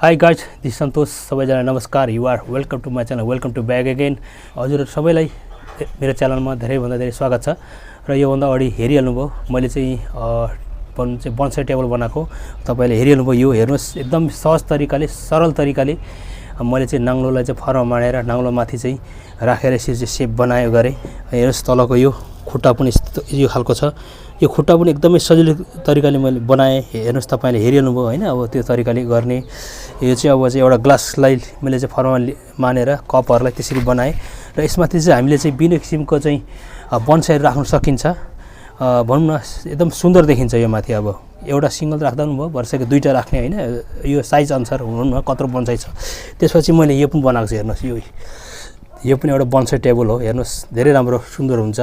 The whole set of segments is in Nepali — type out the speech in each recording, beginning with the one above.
Hi guys, this is Santosh. सबैजना नमस्कार. You are welcome to my channel. Welcome to back again. हजुर सबैलाई मेरो च्यानलमा धेरैभन्दा धेरै स्वागत छ र योभन्दा अगाडि हेरिहाल्नुभयो मैले चाहिँ बोन्साई टेबल बनाएको तपाईले हेरिहाल्नुभयो. यो हेर्नुस् एकदम सहज तरिकाले सरल तरिकाले मैले चाहिँ नाङ्लोलाई चाहिँ फरमा माडेर नाङ्लोमाथि चाहिँ राखेर यसरी चाहिँ शेप बनायो गरे. हेर्नुस् तलको यो खुट्टा पनि यो खालको छ. यो खुट्टा पनि एकदमै सजिलो तरिकाले मैले बनाए. हेर्नुस् तपाईले हेरिहाल्नुभयो हैन. अब त्यो तरिकाले गर्ने यो चाहिँ अब चाहिँ एउटा ग्लासलाई मैले चाहिँ फरमा मानेर कपहरुलाई त्यसरी बनाए र यसमाथि चाहिँ हामीले चाहिँ विभिन्न किसिमको चाहिँ बोन्साई राख्न सकिन्छ. भनौं न एकदम सुन्दर देखिन्छ यो माथि. अब एउटा सिंगल राख्दा पनि भयो वर्षको दुईटा राख्ने हैन. यो साइज अनुसार हुनु न कत्रो बोन्साई छ. त्यसपछि मैले यो पनि बनाएको छु. हेर्नुस् यो पनि एउटा बोन्साई टेबल हो. हेर्नुस् धेरै राम्रो सुन्दर हुन्छ.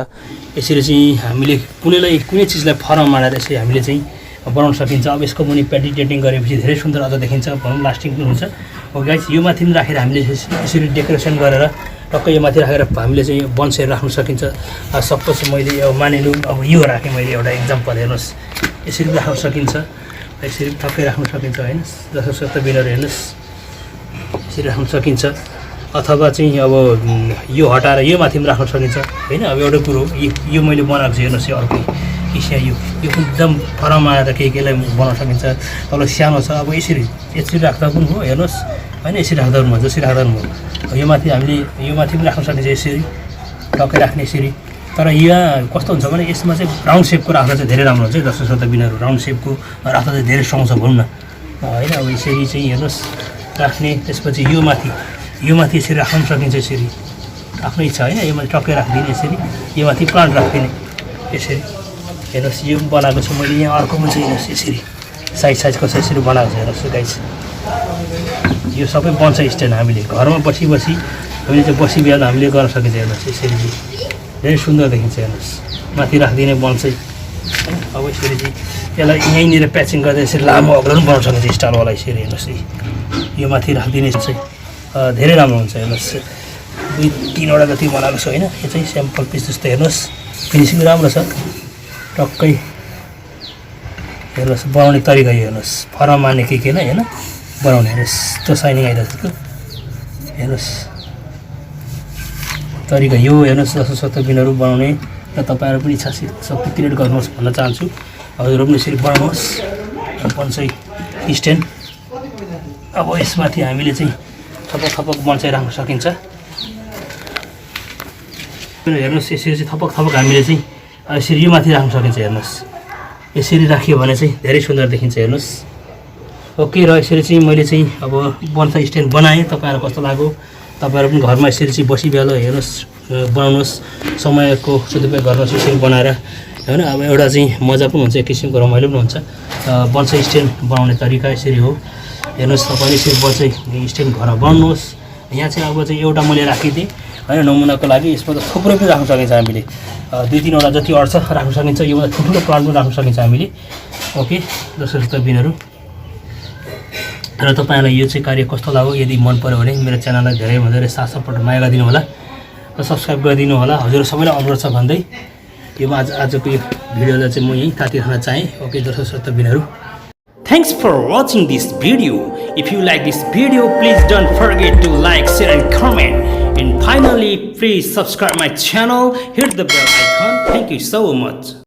यसरी चाहिँ हामीले कुनै चीजलाई फरमा माडेर यसरी हामीले चाहिँ बनाउन सकिन्छ. अब यसको पनि पेन्टिङ गरेपछि धेरै सुन्दर अझ देखिन्छ. भनौं लास्टिङ पनि हुन्छ. ओके गाइस, यो माथि पनि राखेर हामीले यसरी डेकोरेसन गरेर टक्कै यो माथि राखेर हामीले चाहिँ बोन्साई राख्न सकिन्छ. सपोज मैले अब मानिलु अब यो राखे मैले एउटा एक्जाम्पल. हेर्नुस् यसरी राख्न सकिन्छ. यसरी टक्कै राख्न सकिन्छ हैन. जसो बिनर हेर्नुस् यसरी राख्न सकिन्छ. अथवा चाहिँ अब यो हटाएर यो माथि पनि राख्न सकिन्छ हैन. अब एउटा कुरो यो मैले बनाएको छु. हेर्नुस् यो अर्को यो एकदम फरमा आएर केलाई बनाउन सकिन्छ. तल सानो छ. अब यसरी राख्दा पनि हो. हेर्नुस् हैन यसरी राख्दा पनि भयो. जसरी राख्दा पनि भयो. यो माथि हामीले यो माथि पनि राख्न सकिन्छ. यसरी टक्कै राख्ने यसरी. तर यहाँ कस्तो हुन्छ भने यसमा चाहिँ राउन्ड शेपको राख्दा चाहिँ धेरै राम्रो हुन्छ. जस्तो त बिनाहरु राउन्ड शेपको राख्दा चाहिँ धेरै सुहाउँछ भनौं न हैन. अब यसरी चाहिँ हेर्नुस् राख्ने. त्यसपछि यो माथि यसरी राख्न सकिन्छ. यसरी आफ्नो इच्छा हैन. यो माथि टक्कै राख्दिने यसरी. यो माथि प्लान्ट राख्दिने यसरी. हेर्नुस् यो बनाएको छु मैले. यहाँ अर्को पनि चाहिँ हेर्नुस् यसरी साइजको यसरी बनाएको छु. हेर्नुस् गाइस यो सबै बोन्साई स्ट्यान्ड हामीले घरमा बसी हामीले चाहिँ बसी बिहान हामीले गर्न सकिन्छ. हेर्नुस् यसरी धेरै सुन्दर देखिन्छ. हेर्नुस् माथि राख्दिने बोन्साई. अब यसरी चाहिँ यसलाई यहीँनिर प्याचिङ गर्दा यसरी लामो अग्लो पनि बनाउन सकिन्छ स्टाइलवाला. यसरी हेर्नुस् यो माथि राख्दिने चाहिँ धेरै राम्रो हुन्छ. हेर्नुस् 2-3 जति बनाएको छु हैन. यो चाहिँ स्याम्पल पिस जस्तो. हेर्नुस् फिनिसिङ राम्रो छ. टक्कै हेर्नुस् बनाउने तरिका यो. हेर्नुस् फरमा मार्ने के हैन बनाउने. हेर्नुस् त्यो साइनिङ आइरहेको छ. हेर्नुस् तरिका यो. हेर्नुस् जस्तो बिनहरु बनाउने र तपाईहरु पनि इच्छा शक्ति क्रिएट गर्नुहोस् भन्न चाहन्छु. हजुरहरु पनि यसरी बनाउनुहोस् बोन्साई स्ट्यान्ड. अब यसमाथि हामीले चाहिँ थपक बोन्साई राख्न सकिन्छ. हेर्नुस् यसरी चाहिँ थपक हामीले चाहिँ यसरी यो माथि राख्न सकिन्छ. हेर्नुस् यसरी राखियो भने चाहिँ धेरै सुन्दर देखिन्छ. हेर्नुस् ओके. र यसरी चाहिँ मैले चाहिँ अब बोन्साई स्ट्यान्ड बनाएँ. तपाईहरुलाई कस्तो लाग्यो? तपाईहरु पनि घरमा यसरी चाहिँ बसी बिहालो हेर्नुस् बनाउनुहोस्. समयको सदुपयोग गर्नुहोस् यसरी बनाएर हैन. अब एउटा चाहिँ मजा पनि हुन्छ. एक किसिमको रमाइलो पनि हुन्छ. बोन्साई स्ट्यान्ड बनाउने तरिका यसरी हो. हेर्नुस् तपाईले यसरी बोन्साई स्ट्यान्ड घर बनाउनुहोस्. यहाँ चाहिँ अब चाहिँ एउटा मैले राखिदिएँ हैन नमुनाको लागि. यसमा त थुप्रै पनि राख्न सकिन्छ. हामीले 2-3 वटा जति अड्छ राख्न सकिन्छ. यो ठुलो प्लान्ट पनि राख्न सकिन्छ हामीले. ओके जस्तो बिनहरु. र तपाईहरुलाई यो चाहिँ कार्य कस्तो लाग्यो? यदि मन पर्यो भने मेरो च्यानललाई धेरै भन्दा धेरै साथ सपोर्ट माया गरिदिनु होला र सब्स्क्राइब गरिदिनु होला. हजुर सबैलाई अनुरोध छ भन्दै यो आजको यो भिडियोलाई चाहिँ म यही काटी राख्न चाहे. ओके दर्शक बिनहरु, thanks for watching this video. If you like this video, please don't forget to like, share and comment. And finally, please subscribe my channel, hit the bell icon. Thank you so much.